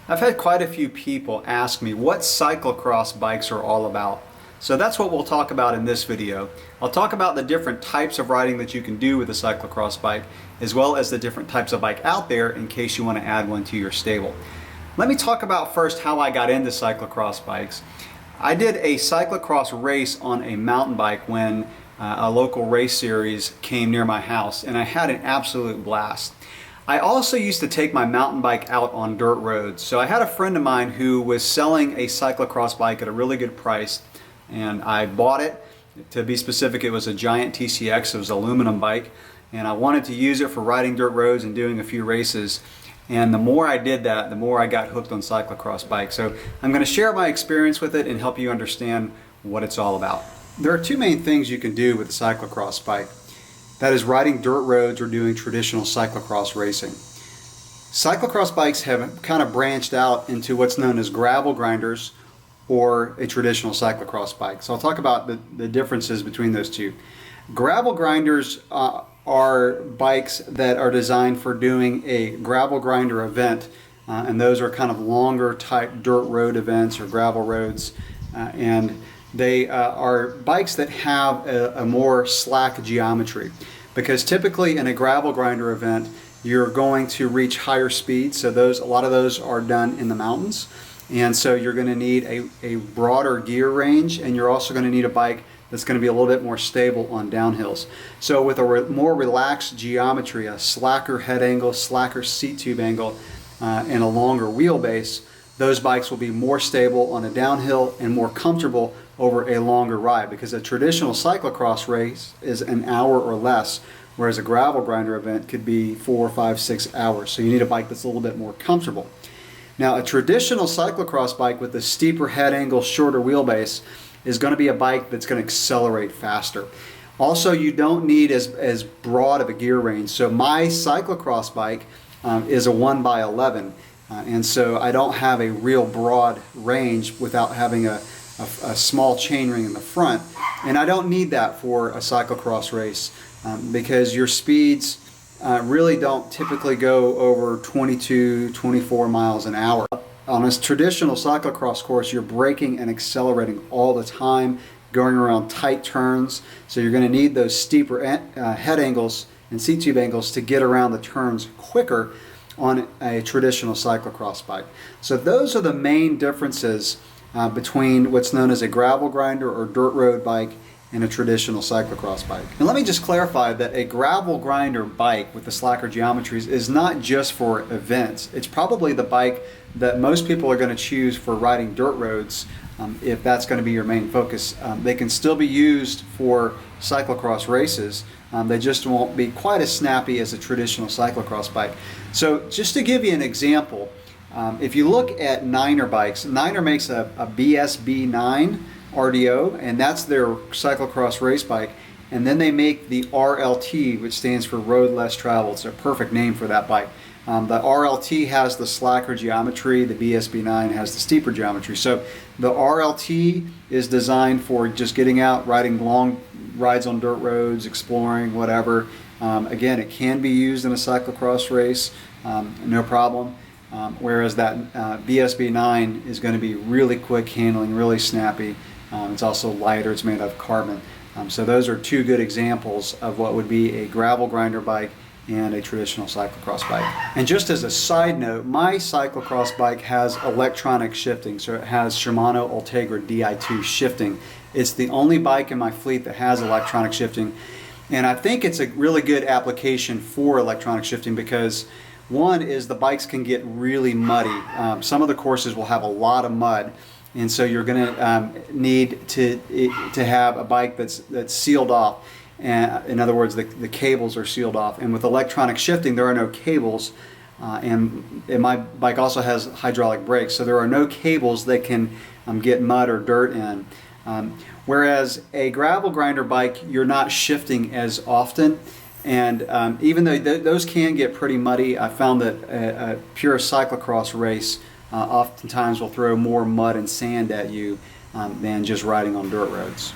I've had quite a few people ask me what cyclocross bikes are all about. So that's what we'll talk about in this video. I'll talk about the different types of riding that you can do with a cyclocross bike, as well as the different types of bike out there in case you want to add one to your stable. Let me talk about first how I got into cyclocross bikes. I did a cyclocross race on a mountain bike when a local race series came near my house, and I had an absolute blast. I also used to take my mountain bike out on dirt roads. So I had a friend of mine who was selling a cyclocross bike at a really good price, and I bought it. To be specific, it was a Giant TCX. It was an aluminum bike, and I wanted to use it for riding dirt roads and doing a few races. And the more I did that, the more I got hooked on cyclocross bikes. So I'm going to share my experience with it and help you understand what it's all about. There are two main things you can do with a cyclocross bike. That is riding dirt roads or doing traditional cyclocross racing. Cyclocross bikes have kind of branched out into what's known as gravel grinders or a traditional cyclocross bike. So I'll talk about the differences between those two. Gravel grinders are bikes that are designed for doing a gravel grinder event, and those are kind of longer type dirt road events or gravel roads, and they are bikes that have a more slack geometry, because typically in a gravel grinder event you're going to reach higher speeds. So a lot of those are done in the mountains, and so you're going to need a broader gear range, and you're also going to need a bike that's going to be a little bit more stable on downhills. So with a more relaxed geometry, a slacker head angle, slacker seat tube angle, and a longer wheelbase, those bikes will be more stable on a downhill and more comfortable over a longer ride, because a traditional cyclocross race is an hour or less, whereas a gravel grinder event could be 4, 5, 6 hours. So you need a bike that's a little bit more comfortable. Now, a traditional cyclocross bike with a steeper head angle, shorter wheelbase is going to be a bike that's going to accelerate faster. Also, you don't need as broad of a gear range. So my cyclocross bike is a 1x11, and so I don't have a real broad range without having a small chainring in the front, and I don't need that for a cyclocross race, because your speeds really don't typically go over 22, 24 miles an hour. On a traditional cyclocross course, you're braking and accelerating all the time, going around tight turns, so you're going to need those steeper head angles and seat tube angles to get around the turns quicker on a traditional cyclocross bike. So those are the main differences between what's known as a gravel grinder or dirt road bike and a traditional cyclocross bike. And let me just clarify that a gravel grinder bike with the slacker geometries is not just for events. It's probably the bike that most people are going to choose for riding dirt roads, if that's going to be your main focus. They can still be used for cyclocross races. They just won't be quite as snappy as a traditional cyclocross bike. So just to give you an example, if you look at Niner bikes, Niner makes a BSB 9 RDO, and that's their cyclocross race bike. And then they make the RLT, which stands for Road Less Traveled. It's a perfect name for that bike. The RLT has the slacker geometry, the BSB 9 has the steeper geometry. So the RLT is designed for just getting out, riding long rides on dirt roads, exploring, whatever. Again, it can be used in a cyclocross race, no problem. Whereas that BSB 9 is going to be really quick handling, really snappy. It's also lighter, it's made out of carbon. So those are two good examples of what would be a gravel grinder bike and a traditional cyclocross bike. And just as a side note, my cyclocross bike has electronic shifting, so it has Shimano Ultegra Di2 shifting. It's the only bike in my fleet that has electronic shifting, and I think it's a really good application for electronic shifting, because one is the bikes can get really muddy. Some of the courses will have a lot of mud, and so you're going to need to have a bike that's sealed off. In other words, the cables are sealed off. And with electronic shifting, there are no cables. And my bike also has hydraulic brakes, so there are no cables that can get mud or dirt in. Whereas a gravel grinder bike, you're not shifting as often. And even though those can get pretty muddy, I found that a pure cyclocross race oftentimes will throw more mud and sand at you than just riding on dirt roads.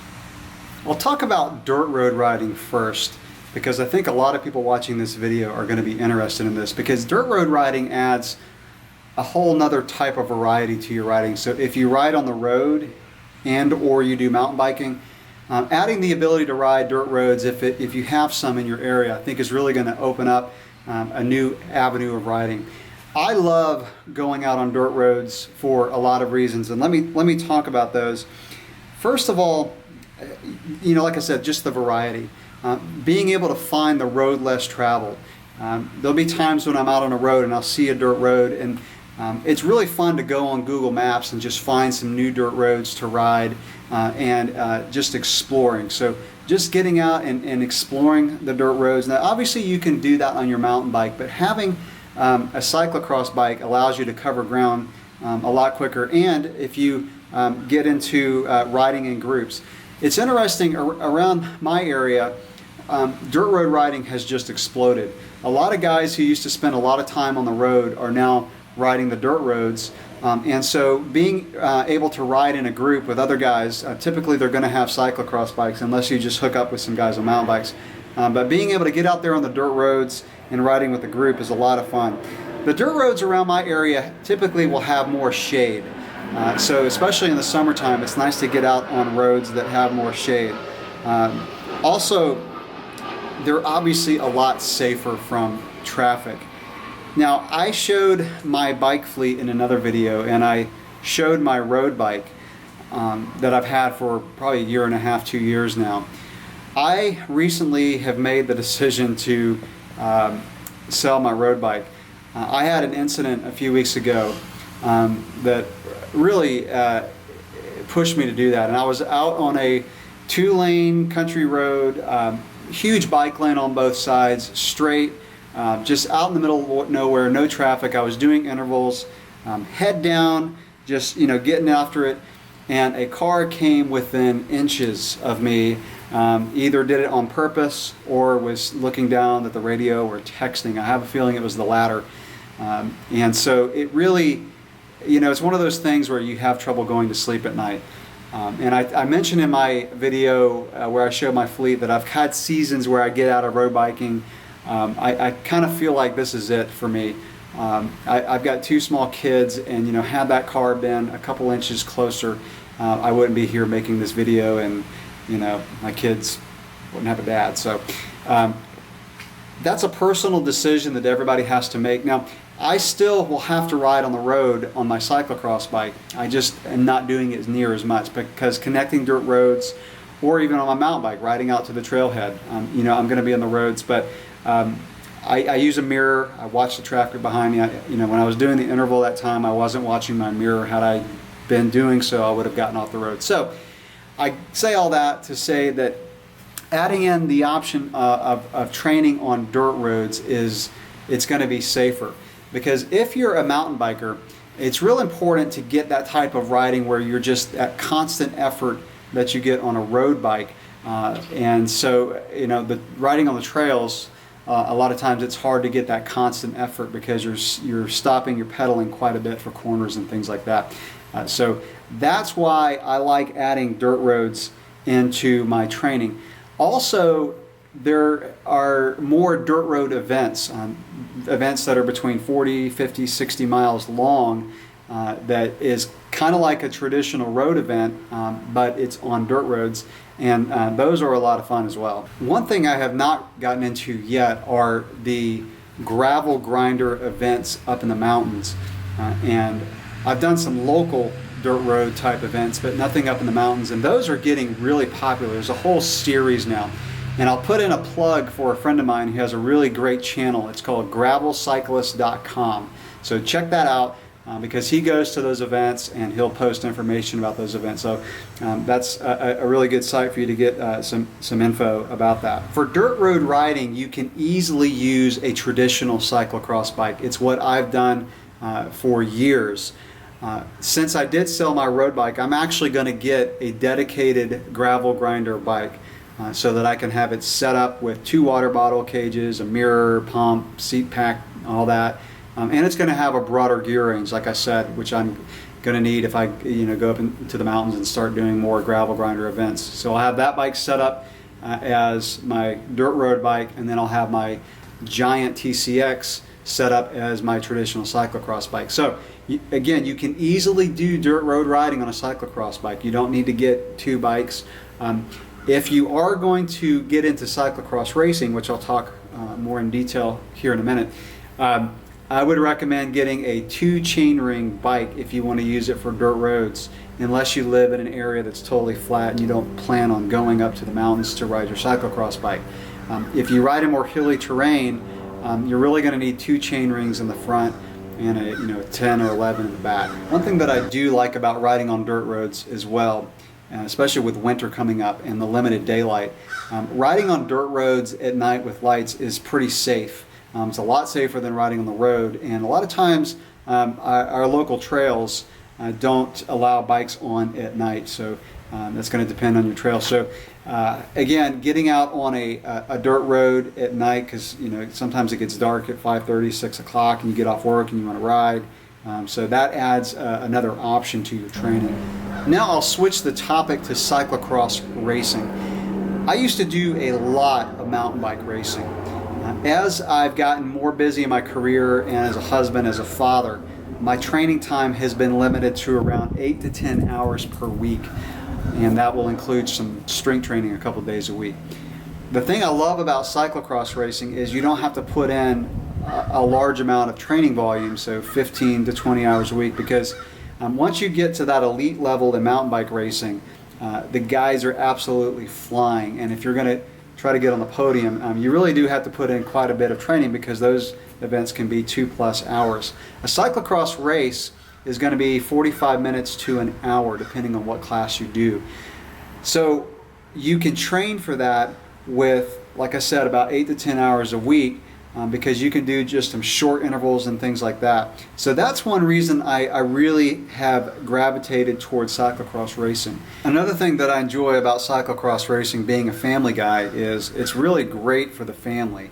I'll talk about dirt road riding first, because I think a lot of people watching this video are going to be interested in this, because dirt road riding adds a whole nother type of variety to your riding. So if you ride on the road and or you do mountain biking, adding the ability to ride dirt roads, if you have some in your area, I think is really going to open up a new avenue of riding. I love going out on dirt roads for a lot of reasons, and let me talk about those. First of all, like I said, just the variety. Being able to find the road less traveled. There'll be times when I'm out on a road and I'll see a dirt road, and it's really fun to go on Google Maps and just find some new dirt roads to ride and just exploring. So just getting out and exploring the dirt roads. Now obviously you can do that on your mountain bike, but having a cyclocross bike allows you to cover ground a lot quicker. And if you get into riding in groups, it's interesting around my area, dirt road riding has just exploded. A lot of guys who used to spend a lot of time on the road are now riding the dirt roads, and so being able to ride in a group with other guys, typically they're going to have cyclocross bikes unless you just hook up with some guys on mountain bikes, but being able to get out there on the dirt roads and riding with a group is a lot of fun. The dirt roads around my area typically will have more shade, so especially in the summertime it's nice to get out on roads that have more shade. Also, they're obviously a lot safer from traffic. Now, I showed my bike fleet in another video, and I showed my road bike that I've had for probably a year and a half, 2 years now. I recently have made the decision to sell my road bike. I had an incident a few weeks ago that really pushed me to do that, and I was out on a 2-lane country road, huge bike lane on both sides, straight, just out in the middle of nowhere, no traffic. I was doing intervals, head down, just getting after it, and a car came within inches of me. Either did it on purpose or was looking down at the radio or texting. I have a feeling it was the latter. And so it really, it's one of those things where you have trouble going to sleep at night. And I mentioned in my video where I show my fleet that I've had seasons where I get out of road biking. I kind of feel like this is it for me. I've got 2 small kids, and had that car been a couple inches closer, I wouldn't be here making this video, and my kids wouldn't have a dad. So that's a personal decision that everybody has to make. Now, I still will have to ride on the road on my cyclocross bike. I just am not doing it near as much, because connecting dirt roads, or even on my mountain bike, riding out to the trailhead, I'm going to be on the roads, but I use a mirror. I watch the traffic behind me. When I was doing the interval that time, I wasn't watching my mirror. Had I been doing so, I would have gotten off the road. So I say all that to say that adding in the option of training on dirt roads it's going to be safer. Because if you're a mountain biker, it's real important to get that type of riding where you're just at constant effort that you get on a road bike. And so, the riding on the trails, a lot of times it's hard to get that constant effort because you're stopping, you're pedaling quite a bit for corners and things like that. So that's why I like adding dirt roads into my training. Also, there are more dirt road events, events that are between 40, 50, 60 miles long, that is kind of like a traditional road event, but it's on dirt roads, and those are a lot of fun as well. One thing I have not gotten into yet are the gravel grinder events up in the mountains, and I've done some local dirt road type events, but nothing up in the mountains, and those are getting really popular. There's a whole series now. And I'll put in a plug for a friend of mine who has a really great channel. It's called gravelcyclist.com. So check that out because he goes to those events and he'll post information about those events. So that's a really good site for you to get some info about that. For dirt road riding, you can easily use a traditional cyclocross bike. It's what I've done for years. Since I did sell my road bike, I'm actually going to get a dedicated gravel grinder bike. So that I can have it set up with 2 water bottle cages, a mirror, pump, seat pack, all that. And it's going to have a broader gear range, like I said, which I'm going to need if I go up into the mountains and start doing more gravel grinder events. So I'll have that bike set up as my dirt road bike, and then I'll have my giant TCX set up as my traditional cyclocross bike. So again, you can easily do dirt road riding on a cyclocross bike. You don't need to get two bikes. If you are going to get into cyclocross racing, which I'll talk more in detail here in a minute, I would recommend getting a 2 chainring bike if you want to use it for dirt roads, unless you live in an area that's totally flat and you don't plan on going up to the mountains to ride your cyclocross bike. If you ride in more hilly terrain, you're really going to need 2 chain rings in the front and a 10 or 11 in the back. One thing that I do like about riding on dirt roads as well, especially with winter coming up and the limited daylight, riding on dirt roads at night with lights is pretty safe. It's a lot safer than riding on the road, and a lot of times our local trails don't allow bikes on at night, so that's going to depend on your trail. So again, getting out on a dirt road at night, because sometimes it gets dark at 5:30, 6 o'clock, and you get off work and you want to ride. So that adds another option to your training. Now I'll switch the topic to cyclocross racing. I used to do a lot of mountain bike racing. As I've gotten more busy in my career and as a husband, as a father, my training time has been limited to around 8 to 10 hours per week, and that will include some strength training a couple days a week. The thing I love about cyclocross racing is you don't have to put in a large amount of training volume, so 15 to 20 hours a week, because once you get to that elite level in mountain bike racing, the guys are absolutely flying, and if you're going to try to get on the podium, you really do have to put in quite a bit of training, because those events can be 2+ hours. A cyclocross race is going to be 45 minutes to an hour, depending on what class you do. So you can train for that with, like I said, about 8 to 10 hours a week, because you can do just some short intervals and things like that. So that's one reason I really have gravitated towards cyclocross racing. Another thing that I enjoy about cyclocross racing, being a family guy, is it's really great for the family.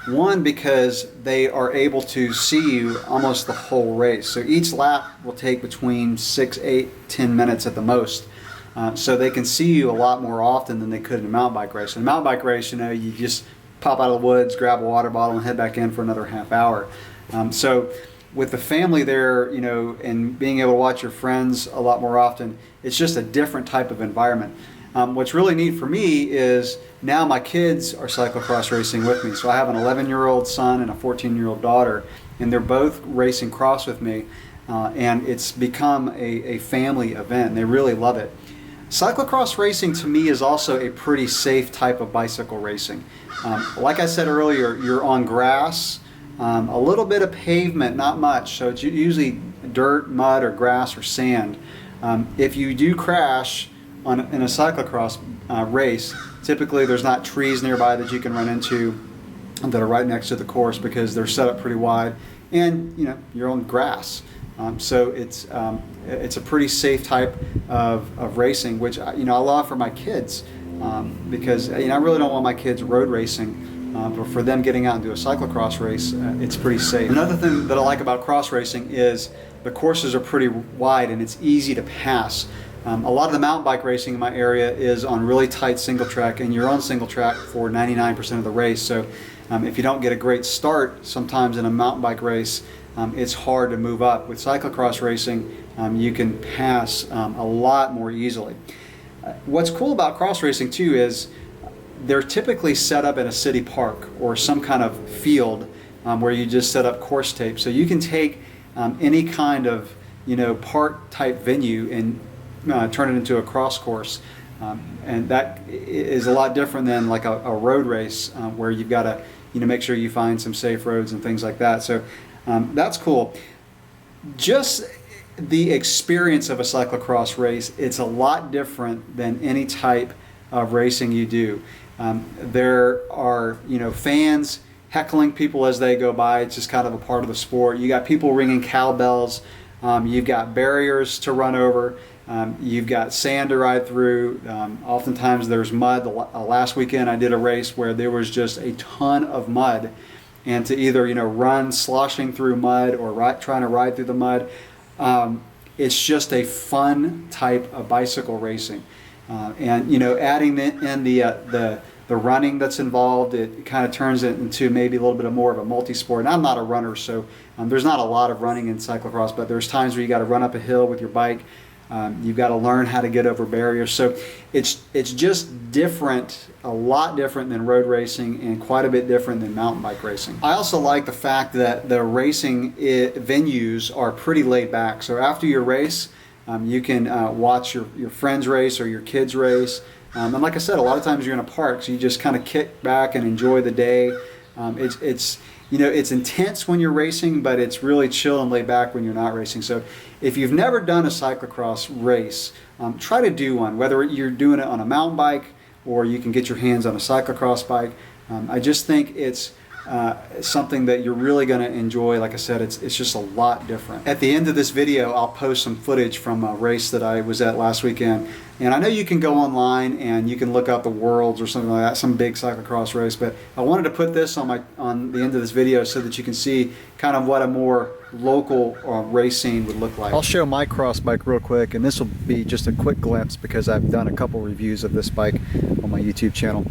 One, because they are able to see you almost the whole race. So each lap will take between 6, 8, 10 minutes at the most. So they can see you a lot more often than they could in a mountain bike race. In a mountain bike race, you just pop out of the woods, grab a water bottle, and head back in for another half hour. So with the family there, and being able to watch your friends a lot more often, it's just a different type of environment. What's really neat for me is now my kids are cyclocross racing with me. So I have an 11-year-old son and a 14-year-old daughter, and they're both racing cross with me, and it's become a family event, and they really love it. Cyclocross racing to me is also a pretty safe type of bicycle racing. Like I said earlier, you're on grass, a little bit of pavement, not much, so it's usually dirt, mud, or grass, or sand. If you do crash in a cyclocross race, typically there's not trees nearby that you can run into that are right next to the course, because they're set up pretty wide, and you're on grass. So it's a pretty safe type of racing, which I love for my kids, because I really don't want my kids road racing, but for them getting out and do a cyclocross race, it's pretty safe. Another thing that I like about cross racing is the courses are pretty wide and it's easy to pass. A lot of the mountain bike racing in my area is on really tight single track, and you're on single track for 99% of the race. So if you don't get a great start sometimes in a mountain bike race, it's hard to move up. With cyclocross racing, you can pass a lot more easily. What's cool about cross racing too is they're typically set up in a city park or some kind of field where you just set up course tape. So you can take any kind of park type venue and turn it into a cross course, and that is a lot different than like a road race where you've got to make sure you find some safe roads and things like that. So that's cool. Just the experience of a cyclocross race, it's a lot different than any type of racing you do. There are fans heckling people as they go by. It's just kind of a part of the sport. You got people ringing cowbells. You've got barriers to run over. You've got sand to ride through. Oftentimes there's mud. Last weekend I did a race where there was just a ton of mud, and to either run sloshing through mud or trying to ride through the mud, it's just a fun type of bicycle racing. And adding in the the running that's involved, it kind of turns it into maybe a little bit more of a multi-sport. And I'm not a runner, so there's not a lot of running in cyclocross, but there's times where you got to run up a hill with your bike. You've got to learn how to get over barriers. So it's just different, a lot different than road racing and quite a bit different than mountain bike racing. I also like the fact that the racing venues are pretty laid back. So after your race, you can watch your friends race or your kids race. And like I said, a lot of times you're in a park, so you just kind of kick back and enjoy the day. It's it's intense when you're racing, but it's really chill and laid back when you're not racing. So if you've never done a cyclocross race, try to do one, whether you're doing it on a mountain bike or you can get your hands on a cyclocross bike. I just think it's something that you're really going to enjoy. Like I said, it's just a lot different. At the end of this video, I'll post some footage from a race that I was at last weekend. And I know you can go online and you can look up the Worlds or something like that, some big cyclocross race, but I wanted to put this on the end of this video so that you can see kind of what a more local race scene would look like. I'll show my cross bike real quick, and this will be just a quick glimpse because I've done a couple reviews of this bike on my YouTube channel.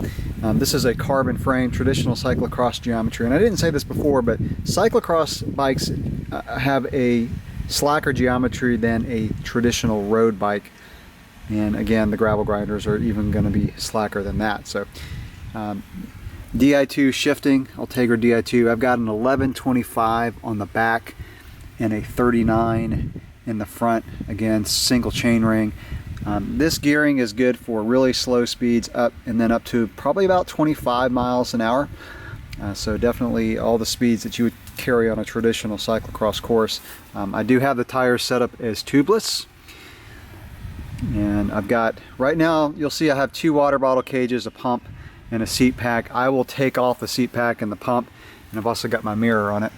This is a carbon frame traditional cyclocross geometry, and I didn't say this before, but cyclocross bikes have a slacker geometry than a traditional road bike. And again, the gravel grinders are even going to be slacker than that. So Di2 shifting, Ultegra Di2. I've got an 1125 on the back and a 39 in the front. Again, single chain ring. This gearing is good for really slow speeds up and then up to probably about 25 miles an hour. So definitely all the speeds that you would carry on a traditional cyclocross course. I do have the tires set up as tubeless. And I've got, right now, you'll see I have 2 water bottle cages, a pump, and a seat pack. I will take off the seat pack and the pump, and I've also got my mirror on it.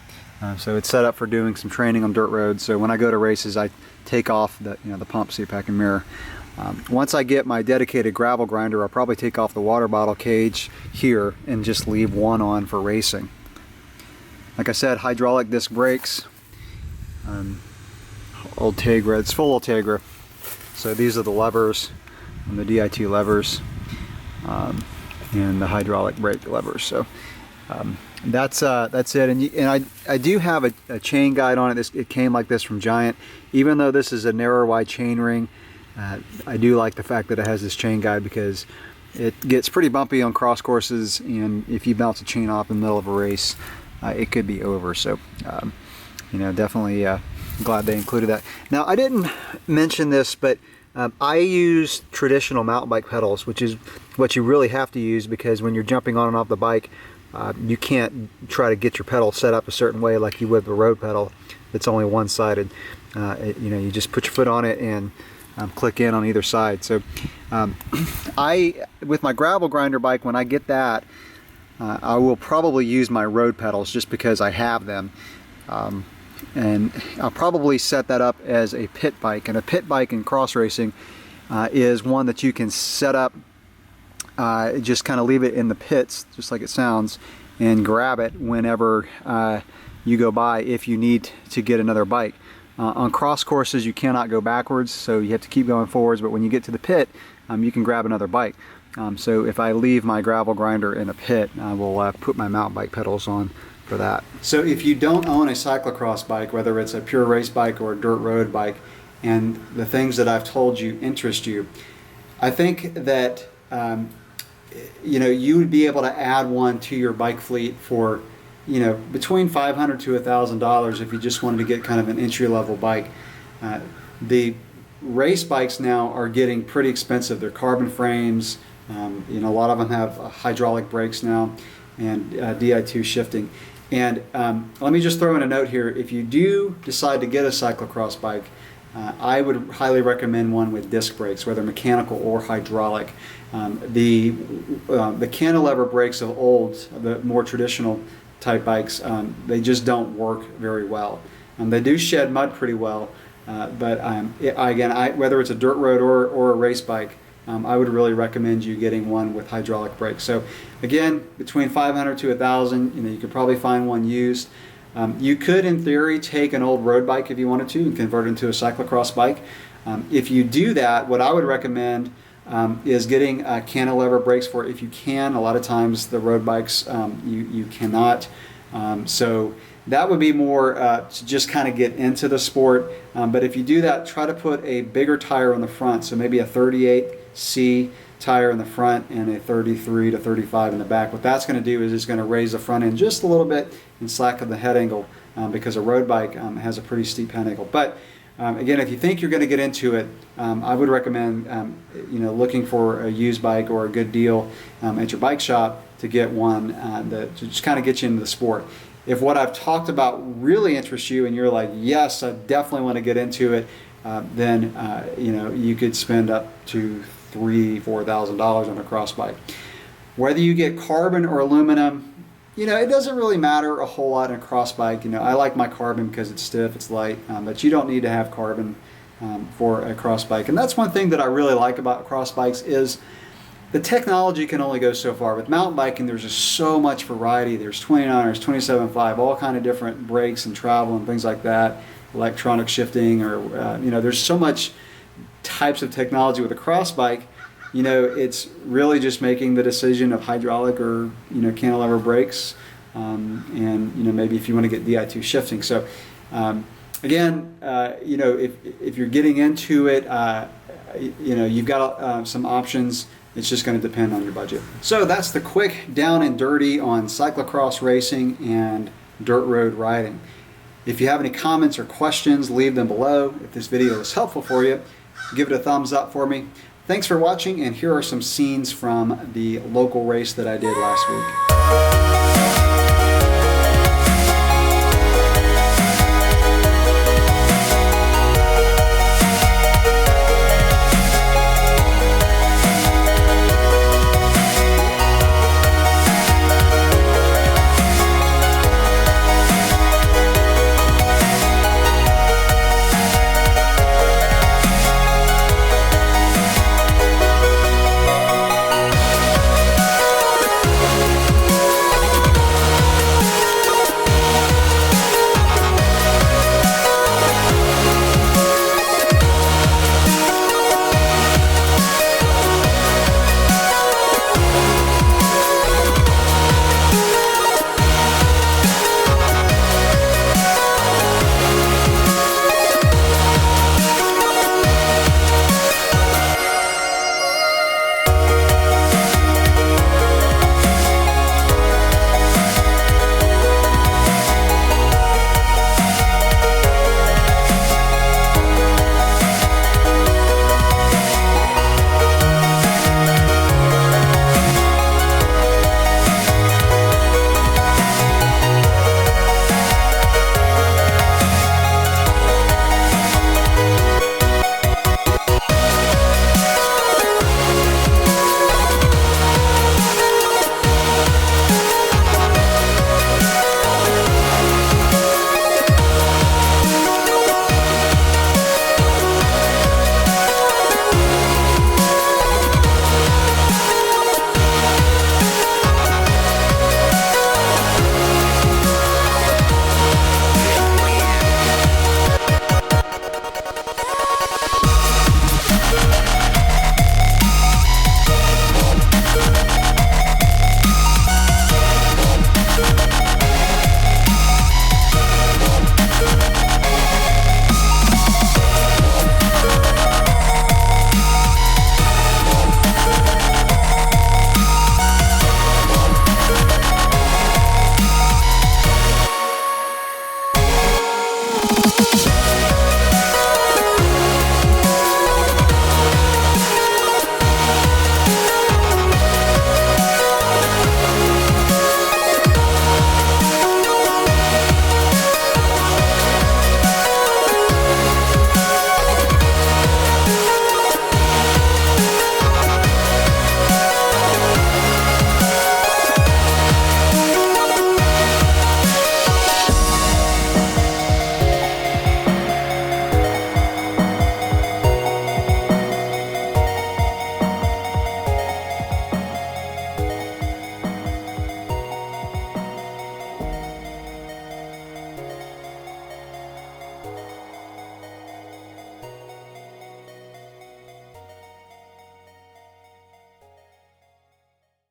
So it's set up for doing some training on dirt roads. So when I go to races, I take off the pump, seat pack, and mirror. Once I get my dedicated gravel grinder, I'll probably take off the water bottle cage here and just leave one on for racing. Like I said, hydraulic disc brakes, Ultegra, it's full Ultegra. So these are the levers, and the Di2 levers, and the hydraulic brake levers. So that's it. And I do have a chain guide on it. It came like this from Giant. Even though this is a narrow wide chain ring, I do like the fact that it has this chain guide because it gets pretty bumpy on cross courses, and if you bounce a chain off in the middle of a race, it could be over. So definitely glad they included that. Now, I didn't mention this, but I use traditional mountain bike pedals, which is what you really have to use, because when you're jumping on and off the bike, you can't try to get your pedal set up a certain way like you would a road pedal that's only one-sided. You just put your foot on it and click in on either side. So with my gravel grinder bike, when I get that, I will probably use my road pedals just because I have them. And I'll probably set that up as a pit bike. And a pit bike in cross racing is one that you can set up, just kind of leave it in the pits, just like it sounds, and grab it whenever you go by if you need to get another bike. On cross courses, you cannot go backwards, so you have to keep going forwards, but when you get to the pit, you can grab another bike. So if I leave my gravel grinder in a pit, I will put my mountain bike pedals on for that. So if you don't own a cyclocross bike, whether it's a pure race bike or a dirt road bike, and the things that I've told you interest you, I think that you would be able to add one to your bike fleet for between $500 to $1,000 if you just wanted to get kind of an entry-level bike. The race bikes now are getting pretty expensive. They're carbon frames. A lot of them have hydraulic brakes now and Di2 shifting. And let me just throw in a note here. If you do decide to get a cyclocross bike, I would highly recommend one with disc brakes, whether mechanical or hydraulic. The cantilever brakes of old, the more traditional type bikes, they just don't work very well. They do shed mud pretty well, but whether it's a dirt road or a race bike, I would really recommend you getting one with hydraulic brakes. So again, between $500 to $1,000, you could probably find one used. You could, in theory, take an old road bike if you wanted to and convert it into a cyclocross bike. If you do that, what I would recommend is getting cantilever brakes for it if you can. A lot of times the road bikes you cannot. So that would be more to just kind of get into the sport. But if you do that, try to put a bigger tire on the front. So maybe a 38C tire in the front and a 33 to 35 in the back. What that's going to do is it's going to raise the front end just a little bit and slacken the head angle because a road bike has a pretty steep head angle. But again, if you think you're going to get into it, I would recommend looking for a used bike or a good deal at your bike shop to get one that to just kind of get you into the sport. If what I've talked about really interests you and you're like, yes, I definitely want to get into it, then you could spend up to $3,000–4,000 on a cross bike. Whether you get carbon or aluminum, it doesn't really matter a whole lot in a cross bike. I like my carbon because it's stiff, it's light, but you don't need to have carbon for a cross bike. And that's one thing that I really like about cross bikes is the technology can only go so far. With mountain biking, there's just so much variety. There's 29ers, 27.5, all kind of different brakes and travel and things like that, electronic shifting, or there's so much types of technology with a cross bike. It's really just making the decision of hydraulic or cantilever brakes, and maybe if you want to get Di2 shifting. So again, if you're getting into it, you've got some options. It's just going to depend on your budget. So that's the quick down and dirty on cyclocross racing and dirt road riding. If you have any comments or questions, leave them below. If this video was helpful for you, give it a thumbs up for me. Thanks for watching, and here are some scenes from the local race that I did last week.